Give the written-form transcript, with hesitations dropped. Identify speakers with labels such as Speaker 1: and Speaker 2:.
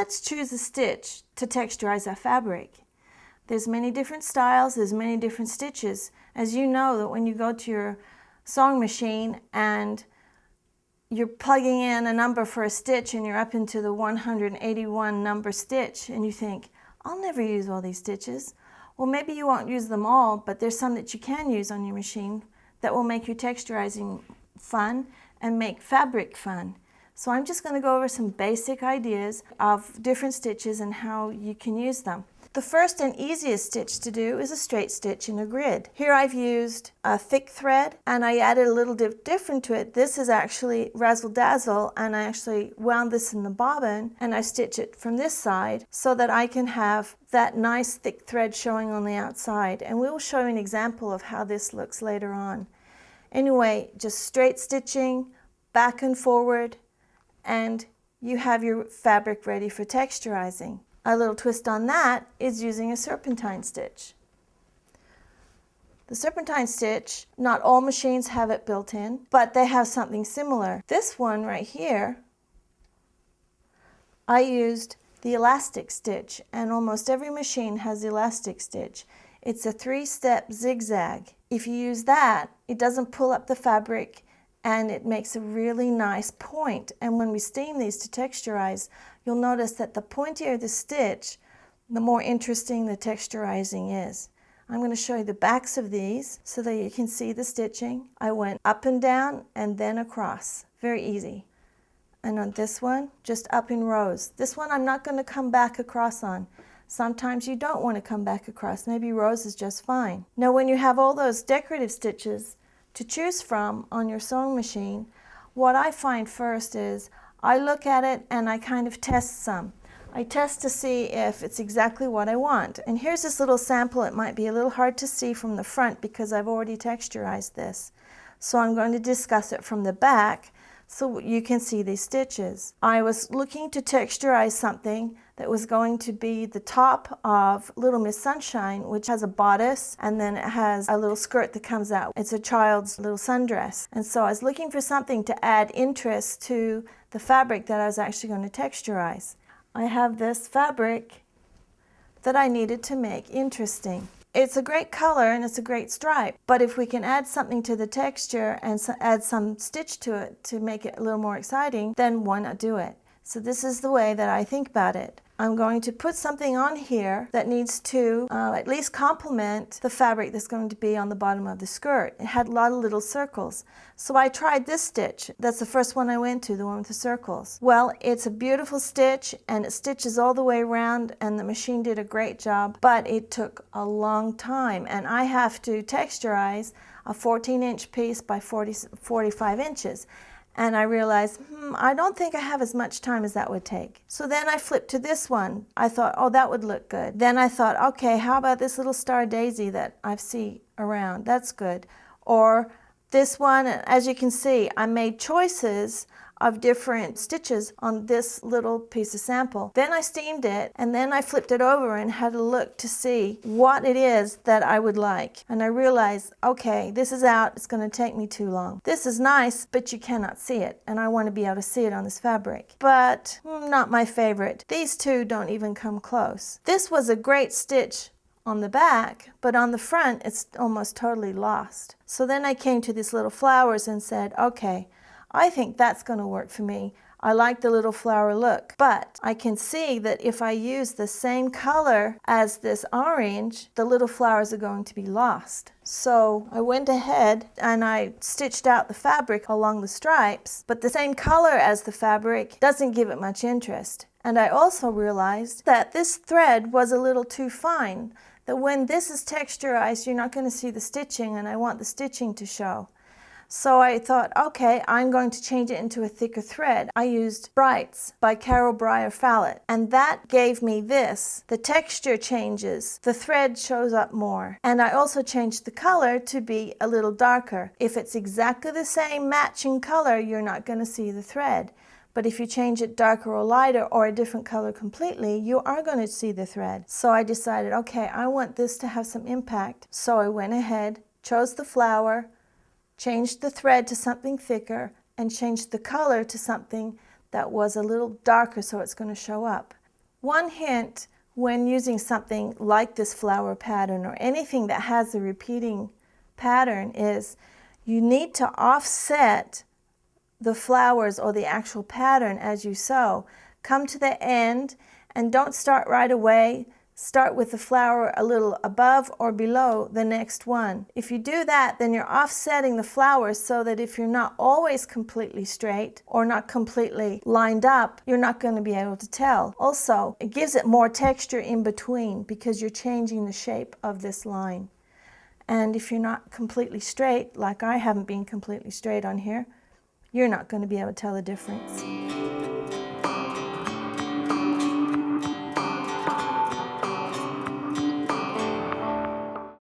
Speaker 1: let's choose a stitch to texturize our fabric. There's many different styles, there's many different stitches. As you know, that when you go to your sewing machine and you're plugging in a number for a stitch and you're up into the 181 number stitch and you think, I'll never use all these stitches. Well, maybe you won't use them all, but there's some that you can use on your machine that will make your texturizing fun and make fabric fun. So I'm just going to go over some basic ideas of different stitches and how you can use them. The first and easiest stitch to do is a straight stitch in a grid. Here I've used a thick thread and I added a little different to it. This is actually razzle dazzle, and I actually wound this in the bobbin and I stitch it from this side so that I can have that nice thick thread showing on the outside. And we will show you an example of how this looks later on. Anyway, just straight stitching back and forward, and you have your fabric ready for texturizing. A little twist on that is using a serpentine stitch. The serpentine stitch, not all machines have it built in, but they have something similar. This one right here, I used the elastic stitch, and almost every machine has the elastic stitch. It's a 3-step zigzag. If you use that, it doesn't pull up the fabric and it makes a really nice point. And when we steam these to texturize, you'll notice that the pointier the stitch, the more interesting the texturizing is. I'm going to show you the backs of these so that you can see the stitching. I went up and down and then across. Very easy. And on this one, just up in rows. This one I'm not going to come back across on. Sometimes you don't want to come back across. Maybe rows is just fine. Now when you have all those decorative stitches to choose from on your sewing machine, what I find first is I look at it and I kind of test some. I test to see if it's exactly what I want. And here's this little sample. It might be a little hard to see from the front because I've already texturized this. So I'm going to discuss it from the back so you can see these stitches. I was looking to texturize something that was going to be the top of Little Miss Sunshine, which has a bodice and then it has a little skirt that comes out. It's a child's little sundress. And so I was looking for something to add interest to the fabric that I was actually going to texturize. I have this fabric that I needed to make interesting. It's a great color and it's a great stripe, but if we can add something to the texture and add some stitch to it to make it a little more exciting, then why not do it? So this is the way that I think about it. I'm going to put something on here that needs to at least complement the fabric that's going to be on the bottom of the skirt. It had a lot of little circles. So I tried this stitch. That's the first one I went to, the one with the circles. Well, it's a beautiful stitch and it stitches all the way around and the machine did a great job, but it took a long time and I have to texturize a 14-inch piece by 45 inches. And I realized, I don't think I have as much time as that would take. So then I flipped to this one. I thought, oh, that would look good. Then I thought, okay, how about this little star daisy that I see around? That's good. Or this one, as you can see, I made choices of different stitches on this little piece of sample. Then I steamed it and then I flipped it over and had a look to see what it is that I would like. And I realized, okay, this is out, it's going to take me too long. This is nice, but you cannot see it, and I want to be able to see it on this fabric. But not my favorite. These two don't even come close. This was a great stitch on the back, but on the front it's almost totally lost. So then I came to these little flowers and said, okay, I think that's going to work for me. I like the little flower look, but I can see that if I use the same color as this orange, the little flowers are going to be lost. So I went ahead and I stitched out the fabric along the stripes, but the same color as the fabric doesn't give it much interest. And I also realized that this thread was a little too fine, that when this is texturized, you're not going to see the stitching, and I want the stitching to show. So I thought, okay, I'm going to change it into a thicker thread. I used Brights by Carol Breyer Fallett, and that gave me this. The texture changes, the thread shows up more. And I also changed the color to be a little darker. If it's exactly the same matching color, you're not going to see the thread. But if you change it darker or lighter or a different color completely, you are going to see the thread. So I decided, okay, I want this to have some impact. So I went ahead, chose the flower, changed the thread to something thicker, and changed the color to something that was a little darker so it's going to show up. One hint when using something like this flower pattern or anything that has a repeating pattern is you need to offset the flowers or the actual pattern as you sew. Come to the end and don't start right away. Start with the flower a little above or below the next one. If you do that, then you're offsetting the flowers so that if you're not always completely straight or not completely lined up, you're not going to be able to tell. Also, it gives it more texture in between because you're changing the shape of this line. And if you're not completely straight, like I haven't been completely straight on here, you're not going to be able to tell the difference.